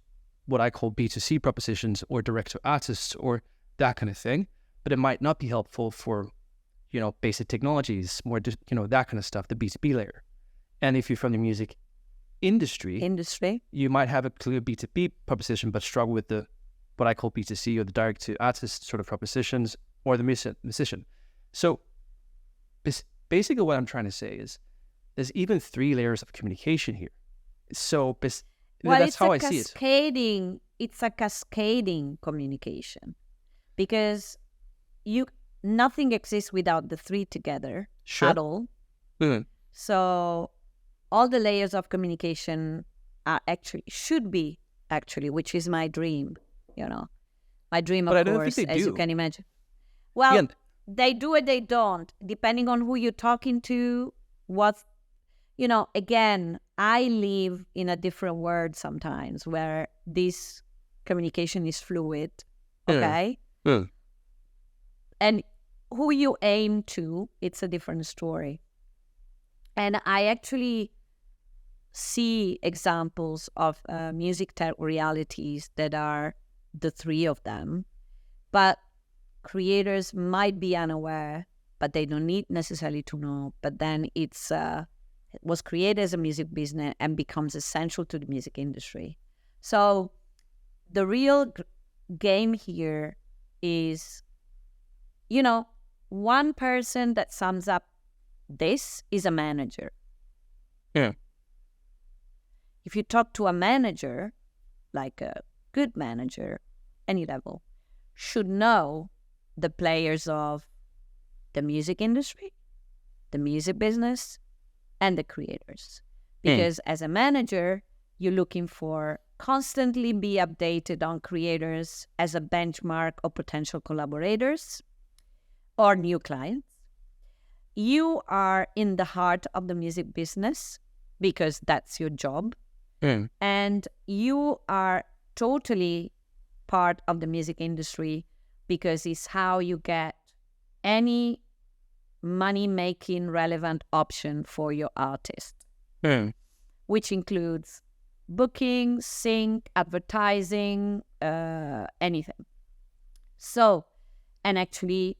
S2: what I call B2C propositions or direct to artists or that kind of thing, but it might not be helpful for, basic technologies, more, that kind of stuff, the B2B layer. And if you're from the music industry, you might have a clear B2B proposition, but struggle with what I call B2C or the direct to artist sort of propositions or the musician. So basically what I'm trying to say is there's even 3 layers of communication here. So that's how I see it.
S1: It's a cascading communication, because nothing exists without the 3 together at all. Mm-hmm. So all the layers of communication should be, which is my dream, my dream, of course, as you can imagine. Well, they do it, they don't, depending on who you're talking to, again, I live in a different world sometimes where this communication is fluid, okay? Yeah. And who you aim to, it's a different story. And I actually see examples of music tech realities that are the 3 of them, but creators might be unaware, but they don't need necessarily to know. But then it was created as a music business and becomes essential to the music industry. So the real game here is, one person that sums up this is a manager. Yeah. If you talk to a manager, like a good manager, any level, should know the players of the music industry, the music business, and the creators. Because as a manager, you're looking for constantly be updated on creators as a benchmark of potential collaborators or new clients. You are in the heart of the music business because that's your job. And you are totally part of the music industry because it's how you get any money-making relevant option for your artist, which includes booking, sync, advertising, anything. So, and actually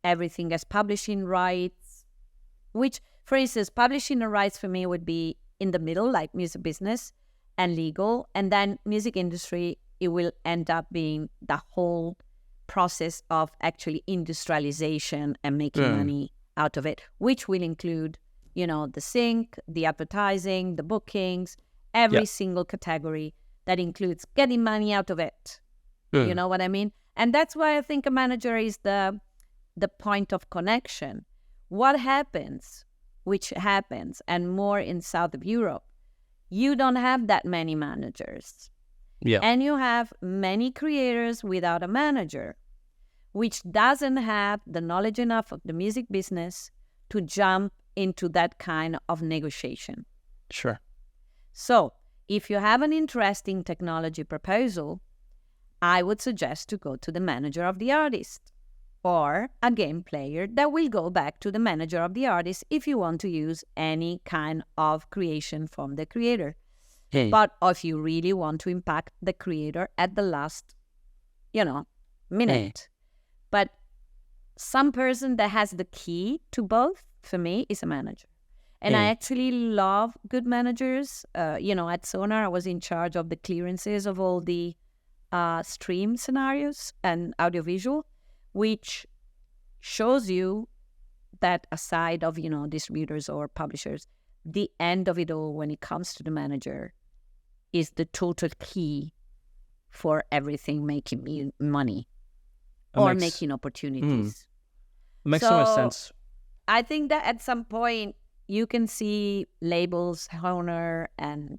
S1: everything as publishing rights, which, for instance, publishing rights for me would be in the middle, like music business and legal, and then music industry, it will end up being the whole process of actually industrialization and making money out of it, which will include, the sync, the advertising, the bookings, every single category that includes getting money out of it. You know what I mean? And that's why I think a manager is the point of connection. What happens, which happens, and more in South of Europe, you don't have that many managers. Yeah. And you have many creators without a manager, which doesn't have the knowledge enough of the music business to jump into that kind of negotiation.
S2: Sure.
S1: So if you have an interesting technology proposal, I would suggest to go to the manager of the artist or a game player that will go back to the manager of the artist if you want to use any kind of creation from the creator. But if you really want to impact the creator at the last, minute. But some person that has the key to both, for me, is a manager. And I actually love good managers. At Sónar, I was in charge of the clearances of all the stream scenarios and audiovisual, which shows you that aside of, distributors or publishers, the end of it all when it comes to the manager is the total key for everything making money or making opportunities.
S2: Makes so much sense.
S1: I think that at some point you can see labels, Sónar, and,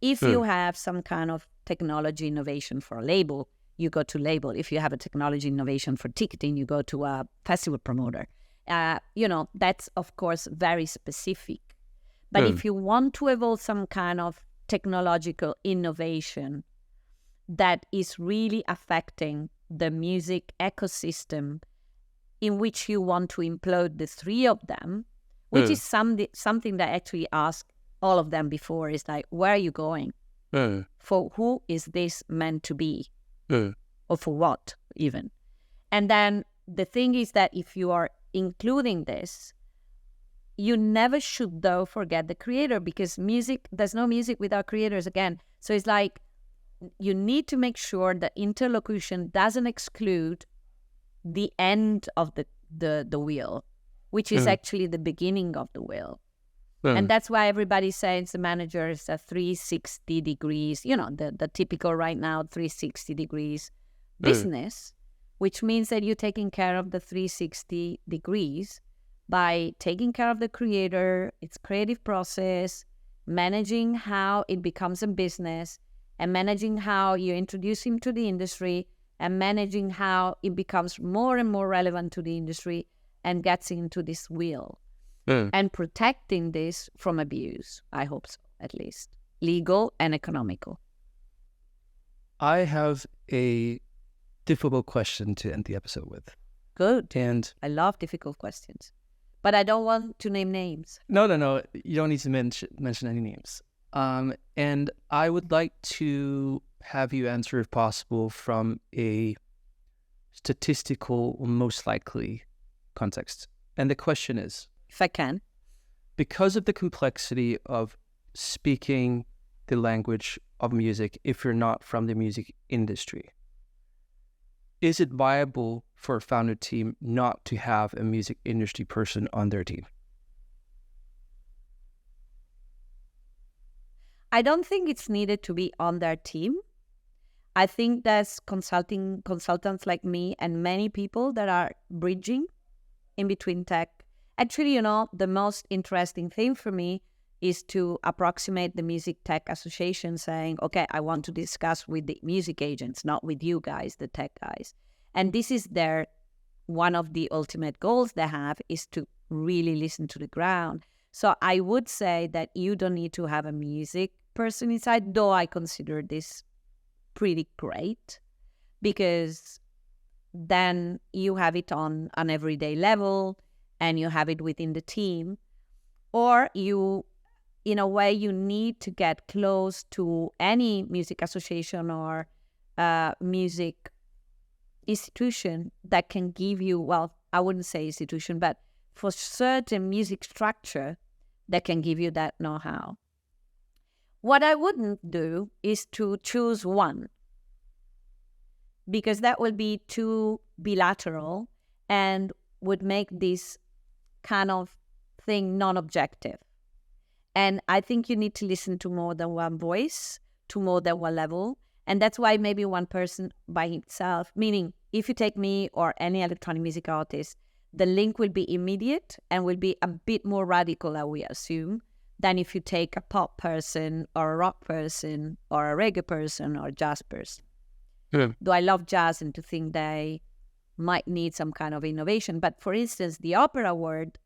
S1: if you have some kind of technology innovation for a label, you go to label. If you have a technology innovation for ticketing, you go to a festival promoter. That's, of course, very specific. But if you want to evolve some kind of technological innovation that is really affecting the music ecosystem in which you want to implode the three of them, which is something that I actually asked all of them before, is like, where are you going? For who is this meant to be? Or for what, even? And then the thing is that if you are including this, you never should, though, forget the creator, because there's no music without creators, again. So it's like, you need to make sure that interlocution doesn't exclude the end of the wheel, which is actually the beginning of the wheel. And that's why everybody says the manager is a 360 degrees, the typical right now 360 degrees business, which means that you're taking care of the 360 degrees by taking care of the creator, its creative process, managing how it becomes a business, and managing how you introduce him to the industry, and managing how it becomes more and more relevant to the industry and gets into this wheel. And protecting this from abuse, I hope so, at least. Legal and economical.
S2: I have a difficult question to end the episode with.
S1: Good.
S2: And
S1: I love difficult questions. But I don't want to name names.
S2: No. You don't need to mention any names. And I would like to have you answer, if possible, from a statistical, most likely context. And the question is,
S1: if I can,
S2: because of the complexity of speaking the language of music, if you're not from the music industry, is it viable for a founder team not to have a music industry person on their team?
S1: I don't think it's needed to be on their team. I think there's consultants like me and many people that are bridging in between tech. Actually, the most interesting thing for me is to approximate the Music Tech Association, saying, okay, I want to discuss with the music agents, not with you guys, the tech guys. And this is one of the ultimate goals they have, is to really listen to the ground. So I would say that you don't need to have a music person inside, though I consider this pretty great, because then you have it on an everyday level and you have it within the team. Or you, in a way, you need to get close to any music association or music institution that can give you, well, I wouldn't say institution, but for certain music structure that can give you that know-how. What I wouldn't do is to choose one, because that would be too bilateral and would make this kind of thing non-objective. And I think you need to listen to more than one voice, to more than one level. And that's why maybe one person by himself, meaning if you take me or any electronic music artist, the link will be immediate and will be a bit more radical, I we assume, than if you take a pop person or a rock person or a reggae person or a jazz person. Though I love jazz and to think they might need some kind of innovation. But for instance, the opera world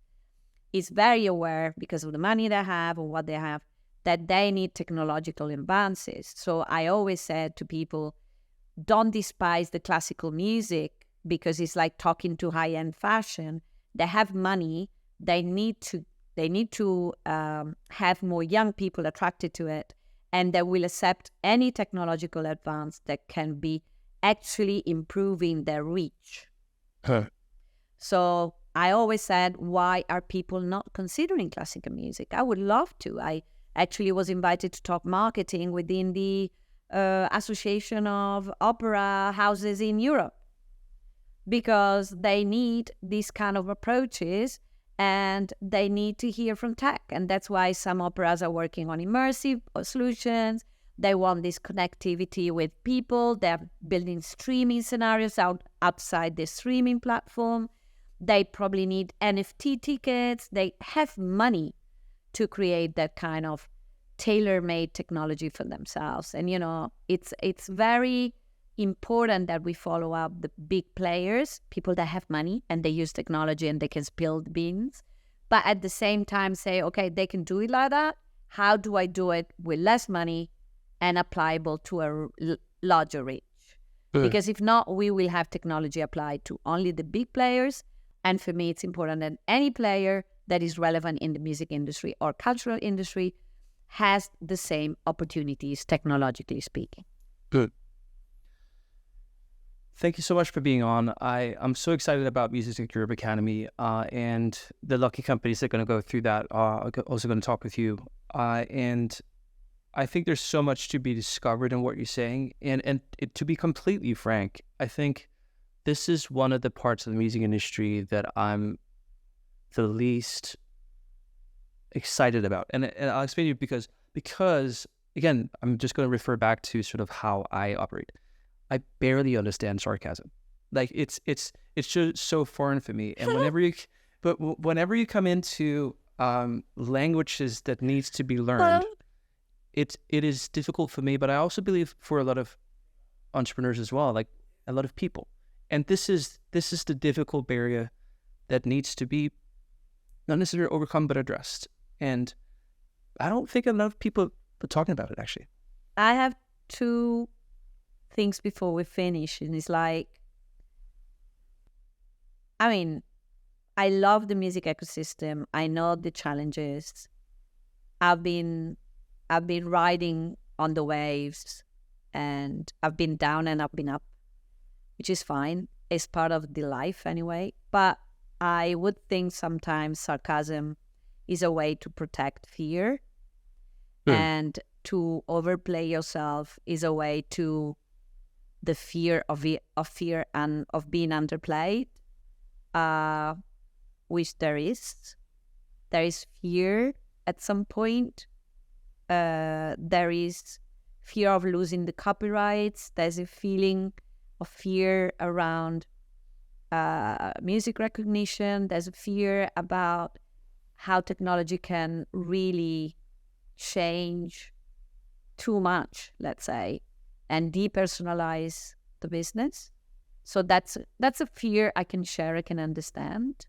S1: is very aware, because of the money they have or what they have, that they need technological advances. So I always said to people, don't despise the classical music, because it's like talking to high-end fashion. They have money. They need to They need to have more young people attracted to it, and they will accept any technological advance that can be actually improving their reach. So I always said, why are people not considering classical music? I would love to. I actually was invited to talk marketing within the Association of Opera Houses in Europe, because they need these kind of approaches and they need to hear from tech. And that's why some operas are working on immersive solutions. They want this connectivity with people. They're building streaming scenarios outside the streaming platform. They probably need NFT tickets. They have money to create that kind of tailor-made technology for themselves. And, it's very important that we follow up the big players, people that have money and they use technology and they can spill the beans. But at the same time say, okay, they can do it like that. How do I do it with less money and applicable to a larger reach? Because if not, we will have technology applied to only the big players. And for me, it's important that any player that is relevant in the music industry or cultural industry has the same opportunities, technologically speaking.
S2: Good. Thank you so much for being on. I'm so excited about Music Europe Academy and the lucky companies that are going to go through that are also going to talk with you. And I think there's so much to be discovered in what you're saying. And to be completely frank, I think this is one of the parts of the music industry that I'm the least excited about. And I'll explain to you because again, I'm just going to refer back to sort of how I operate. I barely understand sarcasm. Like it's just so foreign for me. And whenever you come into languages that needs to be learned, it is difficult for me. But I also believe for a lot of entrepreneurs as well, like a lot of people. And this is the difficult barrier that needs to be not necessarily overcome but addressed. And I don't think enough people are talking about it actually.
S1: I have two things before we finish, and it's like, I love the music ecosystem. I know the challenges. I've been riding on the waves, and I've been down and I've been up, which is fine. It's part of the life anyway. But I would think sometimes sarcasm is a way to protect fear, and to overplay yourself is a way to the fear of fear and of being underplayed, which there is fear at some point. There is fear of losing the copyrights. There's a feeling of fear around music recognition. There's a fear about how technology can really change too much, let's say, and depersonalize the business. So that's a fear I can share, I can understand.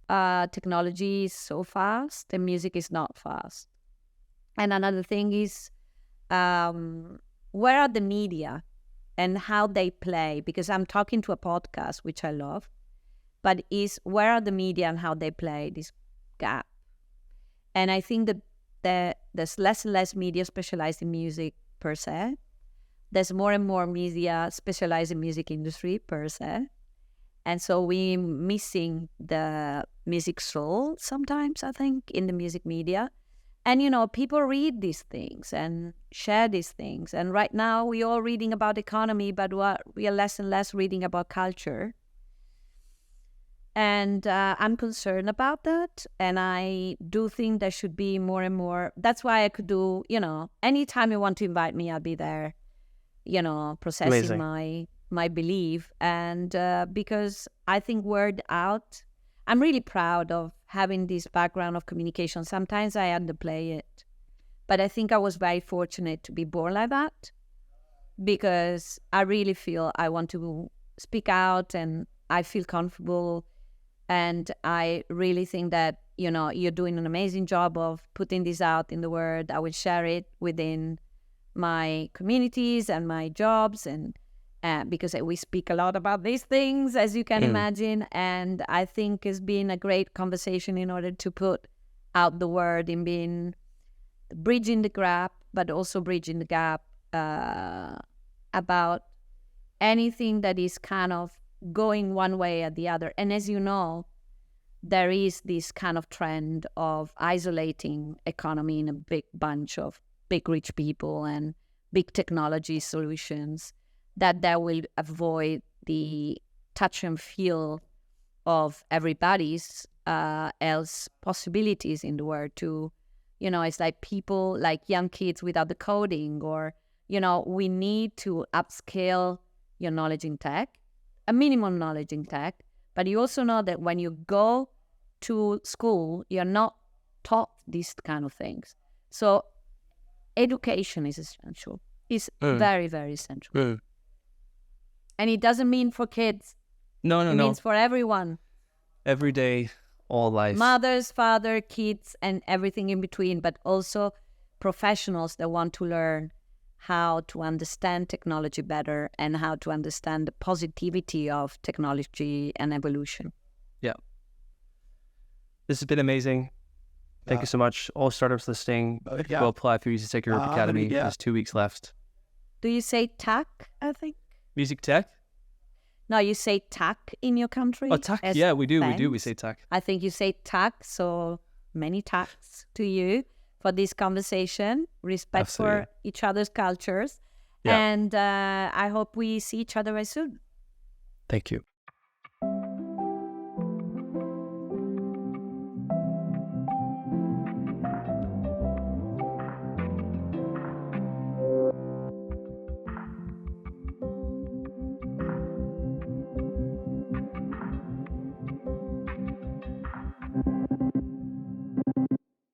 S1: Technology is so fast and music is not fast. And another thing is, where are the media and how they play? Because I'm talking to a podcast, which I love, but where are the media and how they play this gap? And I think that there's less and less media specialized in music per se. There's more and more media specialized in music industry per se. And so we're missing the music soul sometimes, I think, in the music media. And, people read these things and share these things. And right now we're all reading about economy, but we are less and less reading about culture. And I'm concerned about that. And I do think there should be more and more. That's why I could do, anytime you want to invite me, I'll be there, processing my belief. And because I think word out, I'm really proud of having this background of communication. Sometimes I underplay it, but I think I was very fortunate to be born like that, because I really feel I want to speak out and I feel comfortable. And I really think that, you're doing an amazing job of putting this out in the world. I will share it within my communities and my jobs, and because we speak a lot about these things, as you can imagine. And I think it's been a great conversation in order to put out the word, in being bridging the gap, but also bridging the gap about anything that is kind of going one way or the other. And as you know, there is this kind of trend of isolating economy in a big bunch of big rich people and big technology solutions, that will avoid the touch and feel of everybody's else possibilities in the world to, it's like people, like young kids without the coding, or, we need to upscale your knowledge in tech, a minimum knowledge in tech. But you also know that when you go to school, you're not taught these kind of things. So education is essential. It's very, very essential. And it doesn't mean for kids.
S2: No.
S1: It means for everyone.
S2: Every day, all life.
S1: Mothers, father, kids, and everything in between, but also professionals that want to learn how to understand technology better and how to understand the positivity of technology and evolution.
S2: Yeah. This has been amazing. Thank you so much. All startups listening, go apply for Music Tech Europe Academy. There's 2 weeks left.
S1: Do you say TAC, I think?
S2: Music Tech?
S1: No, you say TAC in your country?
S2: Oh, TAC. Yeah, we do. We say TAC.
S1: I think you say TAC, so many TACs to you for this conversation. Respect for each other's cultures. Yeah. And I hope we see each other very soon.
S2: Thank you.